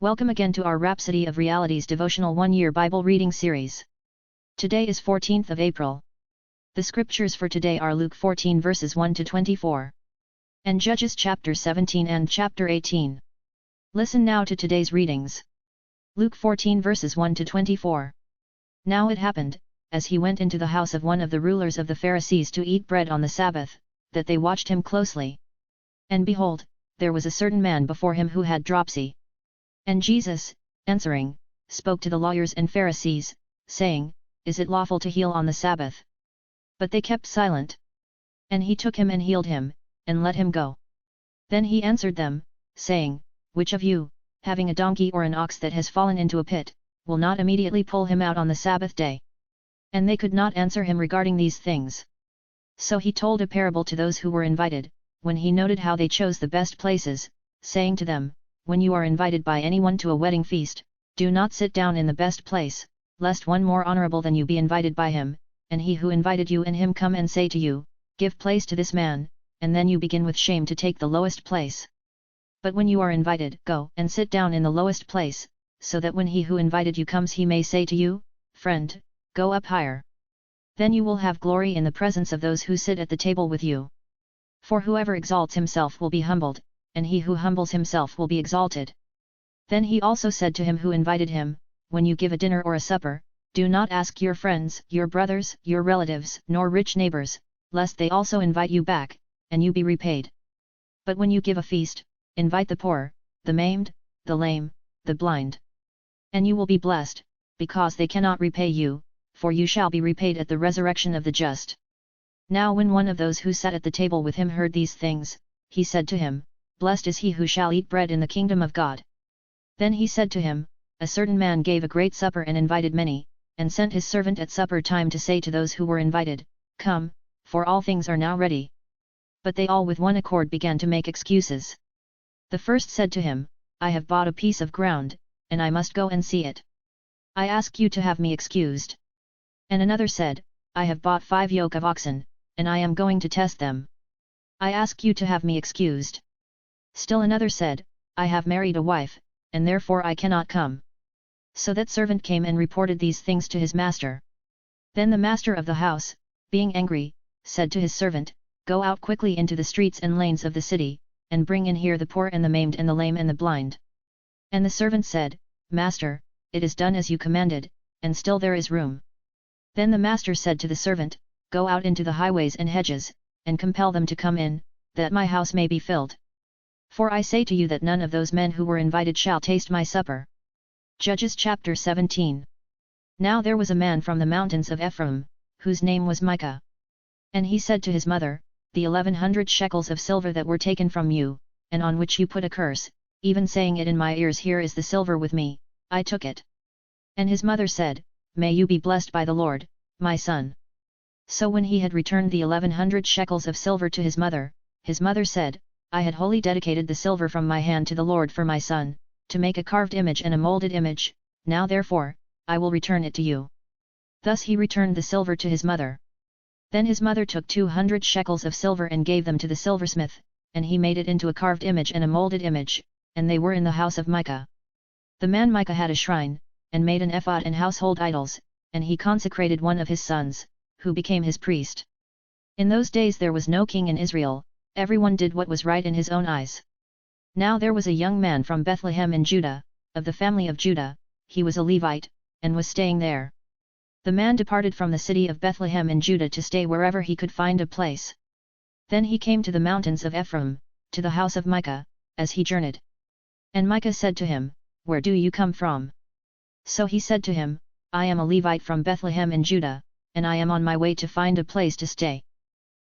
Welcome again to our Rhapsody of Realities devotional 1-year Bible reading series. Today is 14th of April. The scriptures for today are Luke 14 verses 1 to 24. And Judges chapter 17 and chapter 18. Listen now to today's readings. Luke 14 verses 1 to 24. Now it happened, as he went into the house of one of the rulers of the Pharisees to eat bread on the Sabbath, that they watched him closely. And behold, there was a certain man before him who had dropsy. And Jesus, answering, spoke to the lawyers and Pharisees, saying, Is it lawful to heal on the Sabbath? But they kept silent. And he took him and healed him, and let him go. Then he answered them, saying, Which of you, having a donkey or an ox that has fallen into a pit, will not immediately pull him out on the Sabbath day? And they could not answer him regarding these things. So he told a parable to those who were invited, when he noted how they chose the best places, saying to them, When you are invited by anyone to a wedding feast, do not sit down in the best place, lest one more honorable than you be invited by him, and he who invited you and him come and say to you, Give place to this man, and then you begin with shame to take the lowest place. But when you are invited, go and sit down in the lowest place, so that when he who invited you comes he may say to you, Friend, go up higher. Then you will have glory in the presence of those who sit at the table with you. For whoever exalts himself will be humbled, and he who humbles himself will be exalted. Then he also said to him who invited him, When you give a dinner or a supper, do not ask your friends, your brothers, your relatives, nor rich neighbors, lest they also invite you back, and you be repaid. But when you give a feast, invite the poor, the maimed, the lame, the blind. And you will be blessed, because they cannot repay you, for you shall be repaid at the resurrection of the just. Now when one of those who sat at the table with him heard these things, he said to him, Blessed is he who shall eat bread in the kingdom of God. Then he said to him, A certain man gave a great supper and invited many, and sent his servant at supper time to say to those who were invited, Come, for all things are now ready. But they all with one accord began to make excuses. The first said to him, I have bought a piece of ground, and I must go and see it. I ask you to have me excused. And another said, I have bought 5 yoke of oxen, and I am going to test them. I ask you to have me excused. Still another said, I have married a wife, and therefore I cannot come. So that servant came and reported these things to his master. Then the master of the house, being angry, said to his servant, Go out quickly into the streets and lanes of the city, and bring in here the poor and the maimed and the lame and the blind. And the servant said, Master, it is done as you commanded, and still there is room. Then the master said to the servant, Go out into the highways and hedges, and compel them to come in, that my house may be filled. For I say to you that none of those men who were invited shall taste my supper. Judges chapter 17. Now there was a man from the mountains of Ephraim, whose name was Micah. And he said to his mother, The 1100 shekels of silver that were taken from you, and on which you put a curse, even saying it in my ears, Here is the silver with me, I took it. And his mother said, May you be blessed by the Lord, my son. So when he had returned the 1100 shekels of silver to his mother said, I had wholly dedicated the silver from my hand to the Lord for my son, to make a carved image and a molded image, now therefore, I will return it to you. Thus he returned the silver to his mother. Then his mother took 200 shekels of silver and gave them to the silversmith, and he made it into a carved image and a molded image, and they were in the house of Micah. The man Micah had a shrine, and made an ephod and household idols, and he consecrated one of his sons, who became his priest. In those days there was no king in Israel, everyone did what was right in his own eyes. Now there was a young man from Bethlehem in Judah, of the family of Judah, he was a Levite, and was staying there. The man departed from the city of Bethlehem in Judah to stay wherever he could find a place. Then he came to the mountains of Ephraim, to the house of Micah, as he journeyed. And Micah said to him, Where do you come from? So he said to him, I am a Levite from Bethlehem in Judah, and I am on my way to find a place to stay.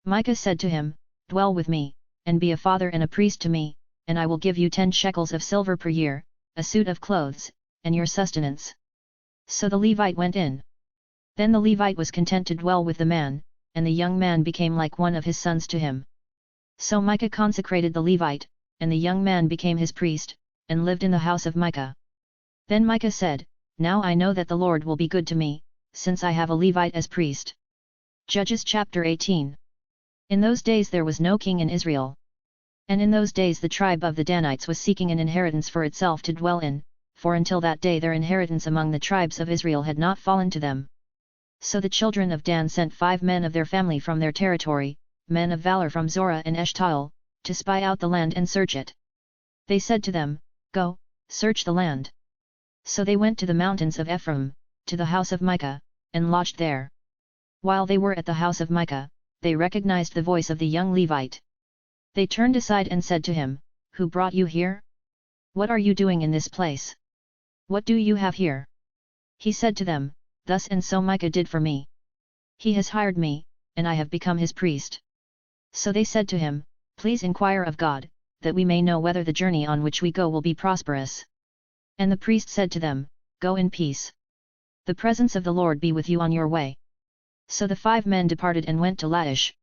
Micah said to him, Dwell with me, and be a father and a priest to me, and I will give you 10 shekels of silver per year, a suit of clothes, and your sustenance. So the Levite went in. Then the Levite was content to dwell with the man, and the young man became like one of his sons to him. So Micah consecrated the Levite, and the young man became his priest, and lived in the house of Micah. Then Micah said, Now I know that the Lord will be good to me, since I have a Levite as priest. Judges chapter 18. In those days there was no king in Israel. And in those days the tribe of the Danites was seeking an inheritance for itself to dwell in, for until that day their inheritance among the tribes of Israel had not fallen to them. So the children of Dan sent 5 men of their family from their territory, men of valor from Zorah and Eshtaol, to spy out the land and search it. They said to them, "Go, search the land." So they went to the mountains of Ephraim, to the house of Micah, and lodged there. While they were at the house of Micah, they recognized the voice of the young Levite. They turned aside and said to him, "Who brought you here? What are you doing in this place? What do you have here?" He said to them, "Thus and so Micah did for me. He has hired me, and I have become his priest." So they said to him, "Please inquire of God, that we may know whether the journey on which we go will be prosperous." And the priest said to them, "Go in peace. The presence of the Lord be with you on your way." So the 5 men departed and went to Laish.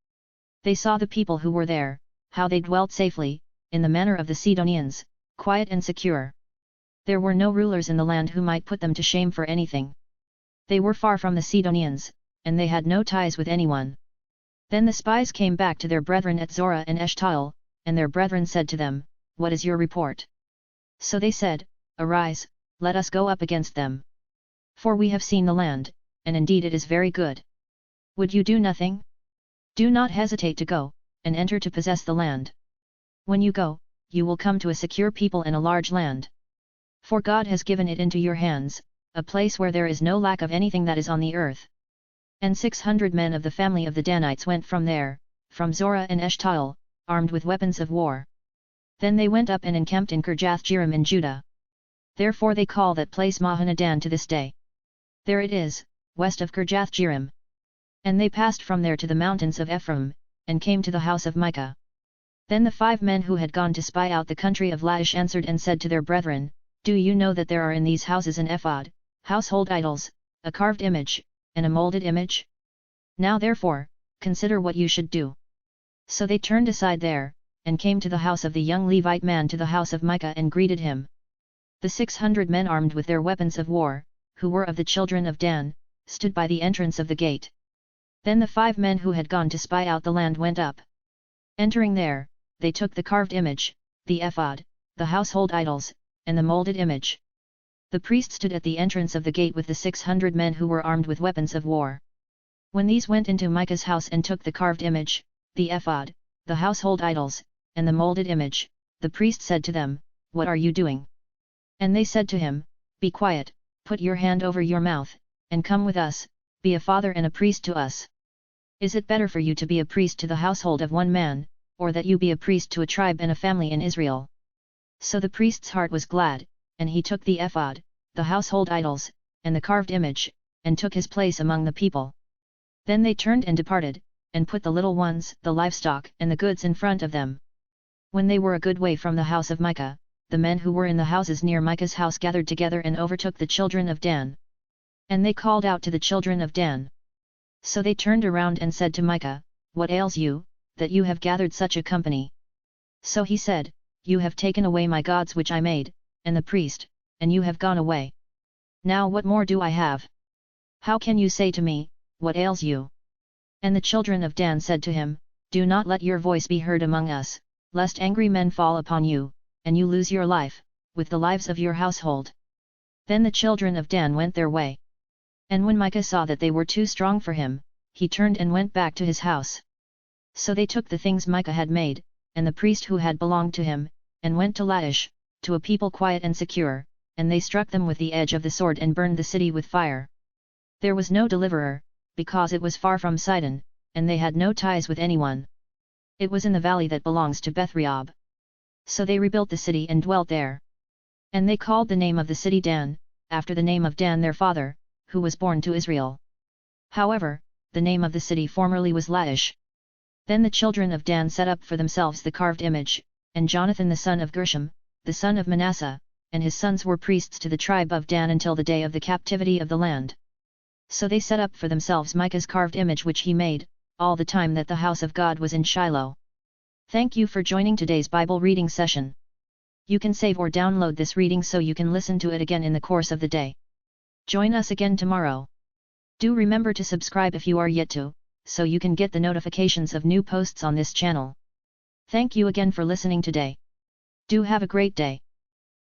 They saw the people who were there, how they dwelt safely, in the manner of the Sidonians, quiet and secure. There were no rulers in the land who might put them to shame for anything. They were far from the Sidonians, and they had no ties with anyone. Then the spies came back to their brethren at Zorah and Eshtaol, and their brethren said to them, "What is your report?" So they said, "Arise, let us go up against them. For we have seen the land, and indeed it is very good. Would you do nothing? Do not hesitate to go, and enter to possess the land. When you go, you will come to a secure people and a large land. For God has given it into your hands, a place where there is no lack of anything that is on the earth." And 600 men of the family of the Danites went from there, from Zorah and Eshtaol, armed with weapons of war. Then they went up and encamped in Kirjath-jearim in Judah. Therefore they call that place Mahanadan to this day. There it is, west of Kirjath-jearim. And they passed from there to the mountains of Ephraim, and came to the house of Micah. Then the 5 men who had gone to spy out the country of Laish answered and said to their brethren, "Do you know that there are in these houses an ephod, household idols, a carved image, and a molded image? Now therefore, consider what you should do." So they turned aside there, and came to the house of the young Levite man to the house of Micah and greeted him. The 600 men armed with their weapons of war, who were of the children of Dan, stood by the entrance of the gate. Then the 5 men who had gone to spy out the land went up. Entering there, they took the carved image, the ephod, the household idols, and the molded image. The priest stood at the entrance of the gate with the 600 men who were armed with weapons of war. When these went into Micah's house and took the carved image, the ephod, the household idols, and the molded image, the priest said to them, "What are you doing?" And they said to him, "Be quiet, put your hand over your mouth, and come with us, be a father and a priest to us. Is it better for you to be a priest to the household of one man, or that you be a priest to a tribe and a family in Israel?" So the priest's heart was glad, and he took the ephod, the household idols, and the carved image, and took his place among the people. Then they turned and departed, and put the little ones, the livestock, and the goods in front of them. When they were a good way from the house of Micah, the men who were in the houses near Micah's house gathered together and overtook the children of Dan. And they called out to the children of Dan. So they turned around and said to Micah, "What ails you, that you have gathered such a company?" So he said, "You have taken away my gods which I made, and the priest, and you have gone away. Now what more do I have? How can you say to me, what ails you?" And the children of Dan said to him, "Do not let your voice be heard among us, lest angry men fall upon you, and you lose your life, with the lives of your household." Then the children of Dan went their way. And when Micah saw that they were too strong for him, he turned and went back to his house. So they took the things Micah had made, and the priest who had belonged to him, and went to Laish, to a people quiet and secure, and they struck them with the edge of the sword and burned the city with fire. There was no deliverer, because it was far from Sidon, and they had no ties with anyone. It was in the valley that belongs to Beth-rehob. So they rebuilt the city and dwelt there. And they called the name of the city Dan, after the name of Dan their father, who was born to Israel. However, the name of the city formerly was Laish. Then the children of Dan set up for themselves the carved image, and Jonathan the son of Gershom, the son of Manasseh, and his sons were priests to the tribe of Dan until the day of the captivity of the land. So they set up for themselves Micah's carved image which he made, all the time that the house of God was in Shiloh. Thank you for joining today's Bible reading session. You can save or download this reading so you can listen to it again in the course of the day. Join us again tomorrow. Do remember to subscribe if you are yet to, so you can get the notifications of new posts on this channel. Thank you again for listening today. Do have a great day.